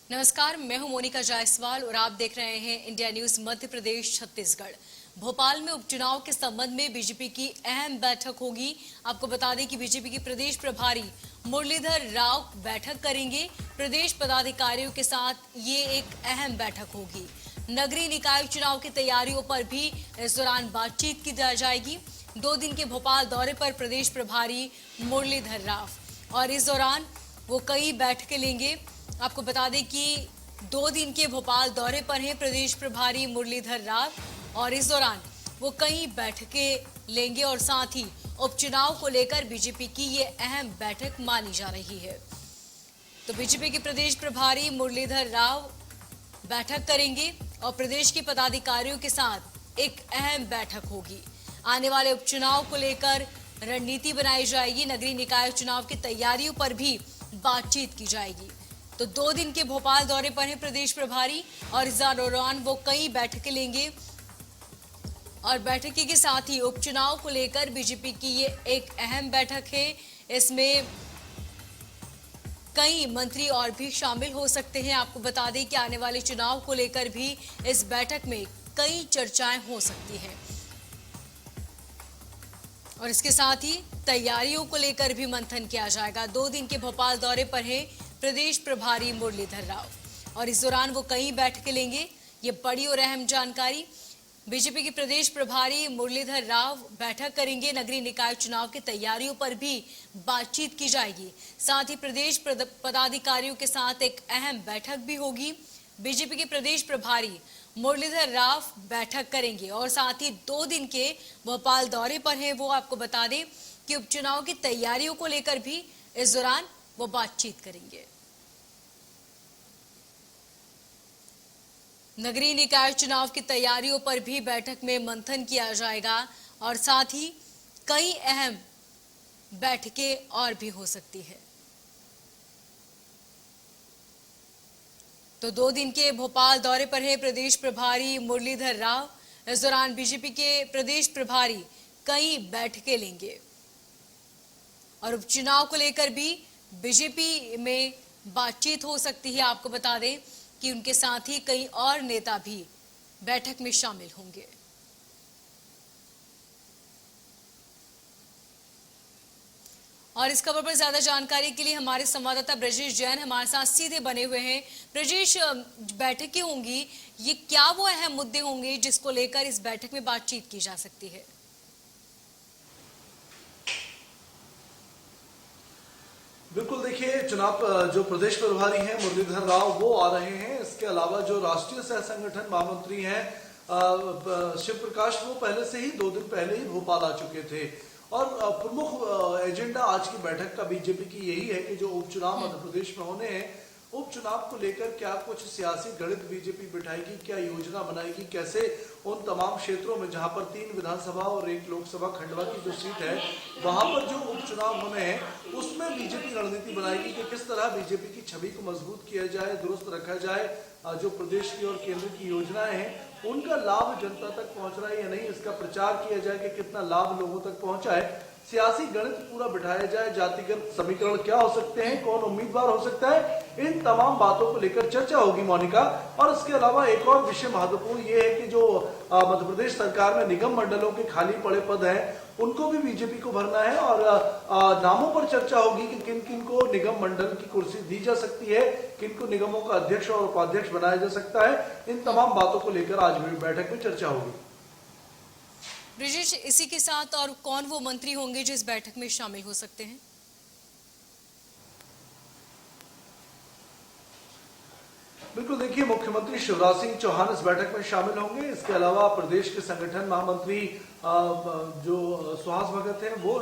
नमस्कार, मैं हूं मोनिका जायसवाल और आप देख रहे हैं इंडिया न्यूज मध्य प्रदेश छत्तीसगढ़। भोपाल में उपचुनाव के संबंध में बीजेपी की अहम बैठक होगी। आपको बता दें कि बीजेपी के प्रदेश प्रभारी मुरलीधर राव बैठक करेंगे। प्रदेश पदाधिकारियों के साथ ये एक अहम बैठक होगी। नगरीय निकाय चुनाव की तैयारियों पर भी इस दौरान बातचीत की जाएगी। 2 दिन के भोपाल दौरे पर प्रदेश प्रभारी मुरलीधर राव और इस दौरान वो कई बैठकें लेंगे। आपको बता दें कि 2 दिन के भोपाल दौरे पर हैं प्रदेश प्रभारी मुरलीधर राव और इस दौरान वो कई बैठकें लेंगे और साथ ही उपचुनाव को लेकर बीजेपी की ये अहम बैठक मानी जा रही है। तो बीजेपी के प्रदेश प्रभारी मुरलीधर राव बैठक करेंगे और प्रदेश के पदाधिकारियों के साथ एक अहम बैठक होगी। आने वाले उपचुनाव को लेकर रणनीति बनाई जाएगी। नगरीय निकाय चुनाव की तैयारियों पर भी बातचीत की जाएगी। तो 2 दिन के भोपाल दौरे पर हैं प्रदेश प्रभारी और इस दौरान वो कई बैठकें लेंगे और बैठक के साथ ही उपचुनाव को लेकर बीजेपी की ये एक अहम बैठक है। इसमें कई मंत्री और भी शामिल हो सकते हैं। आपको बता दें कि आने वाले चुनाव को लेकर भी इस बैठक में कई चर्चाएं हो सकती हैं और इसके साथ ही तैयारियों को लेकर भी मंथन किया जाएगा। 2 दिन के भोपाल दौरे पर है प्रदेश प्रभारी मुरलीधर राव और इस दौरान वो कई बैठकें लेंगे। ये बड़ी और अहम जानकारी। बीजेपी के प्रदेश प्रभारी मुरलीधर राव बैठक करेंगे। नगरीय निकाय चुनाव की तैयारियों पर भी बातचीत की जाएगी। साथ ही प्रदेश पदाधिकारियों के साथ एक अहम बैठक भी होगी। बीजेपी के प्रदेश प्रभारी मुरलीधर राव बैठक करेंगे और साथ ही 2 दिन के भोपाल दौरे पर हैं। वो आपको बता दें कि उपचुनाव की तैयारियों को लेकर भी इस दौरान वो बातचीत करेंगे। नगरीय निकाय चुनाव की तैयारियों पर भी बैठक में मंथन किया जाएगा और साथ ही कई अहम बैठकें और भी हो सकती है। तो 2 दिन के भोपाल दौरे पर है प्रदेश प्रभारी मुरलीधर राव। इस दौरान बीजेपी के प्रदेश प्रभारी कई बैठकें लेंगे और उपचुनाव को लेकर भी बीजेपी में बातचीत हो सकती है। आपको बता दें कि उनके साथ ही कई और नेता भी बैठक में शामिल होंगे। और इस खबर पर ज्यादा जानकारी के लिए हमारे संवाददाता ब्रजेश जैन हमारे साथ सीधे बने हुए हैं। ब्रजेश, बैठकें होंगी, ये क्या वो अहम मुद्दे होंगे जिसको लेकर इस बैठक में बातचीत की जा सकती है? बिल्कुल, देखिए, चुनाव जो प्रदेश प्रभारी हैं मुरलीधर राव वो आ रहे हैं। इसके अलावा जो राष्ट्रीय सह संगठन महामंत्री हैं शिव प्रकाश, वो पहले से ही 2 दिन पहले ही भोपाल आ चुके थे और प्रमुख एजेंडा आज की बैठक का बीजेपी की यही है कि जो उपचुनाव मध्य प्रदेश में होने हैं, उपचुनाव को लेकर क्या कुछ सियासी गणित बीजेपी बिठाएगी, क्या योजना बनाएगी, कैसे उन तमाम क्षेत्रों में जहां पर 3 विधानसभा और 1 लोकसभा खंडवा की जो सीट है वहां पर जो उपचुनाव होने हैं उसमें बीजेपी रणनीति बनाएगी कि किस तरह बीजेपी की छवि को मजबूत किया जाए, दुरुस्त रखा जाए। जो प्रदेश की और केंद्र की योजनाएं हैं उनका लाभ जनता तक पहुंच रहा है या नहीं, इसका प्रचार किया जाए कि कितना लाभ लोगों तक पहुंचा है। सियासी गणित पूरा बिठाया जाए, जातिगत समीकरण क्या हो सकते हैं, कौन उम्मीदवार हो सकता है, इन तमाम बातों को लेकर चर्चा होगी मोनिका। और इसके अलावा एक और विषय महत्वपूर्ण ये है कि जो मध्य प्रदेश सरकार में निगम मंडलों के खाली पड़े पद हैं उनको भी बीजेपी को भरना है और नामों पर चर्चा होगी कि किन किन को निगम मंडल की कुर्सी दी जा सकती है, किन को निगमों का अध्यक्ष और उपाध्यक्ष बनाया जा सकता है। इन तमाम बातों को लेकर आज बैठक में चर्चा होगी। ब्रिजेश, इसी के साथ और कौन वो मंत्री होंगे जो इस बैठक में शामिल हो सकते हैं? बिल्कुल, देखिए, मुख्यमंत्री शिवराज सिंह चौहान इस बैठक में शामिल होंगे। इसके अलावा प्रदेश के संगठन महामंत्री जो सुहास भगत हैं वो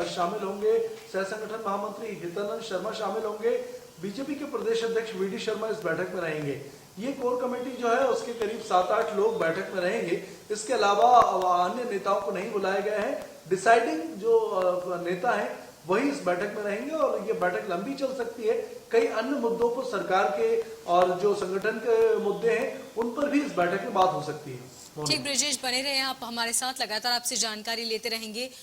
शामिल होंगे। सह संगठन महामंत्री हितानंद शर्मा शामिल होंगे। बीजेपी के प्रदेश अध्यक्ष वीडी शर्मा इस बैठक में रहेंगे। ये कोर कमेटी जो है उसके करीब 7-8 लोग बैठक में रहेंगे। इसके अलावा अन्य नेताओं को नहीं बुलाया गया है। डिसाइडिंग जो नेता हैं वही इस बैठक में रहेंगे और ये बैठक लंबी चल सकती है। कई अन्य मुद्दों पर सरकार के और जो संगठन के मुद्दे हैं उन पर भी इस बैठक में बात हो सकती है। ठीक ब्रिजेश, बने रहे आप हमारे साथ, लगातार आपसे जानकारी लेते रहेंगे।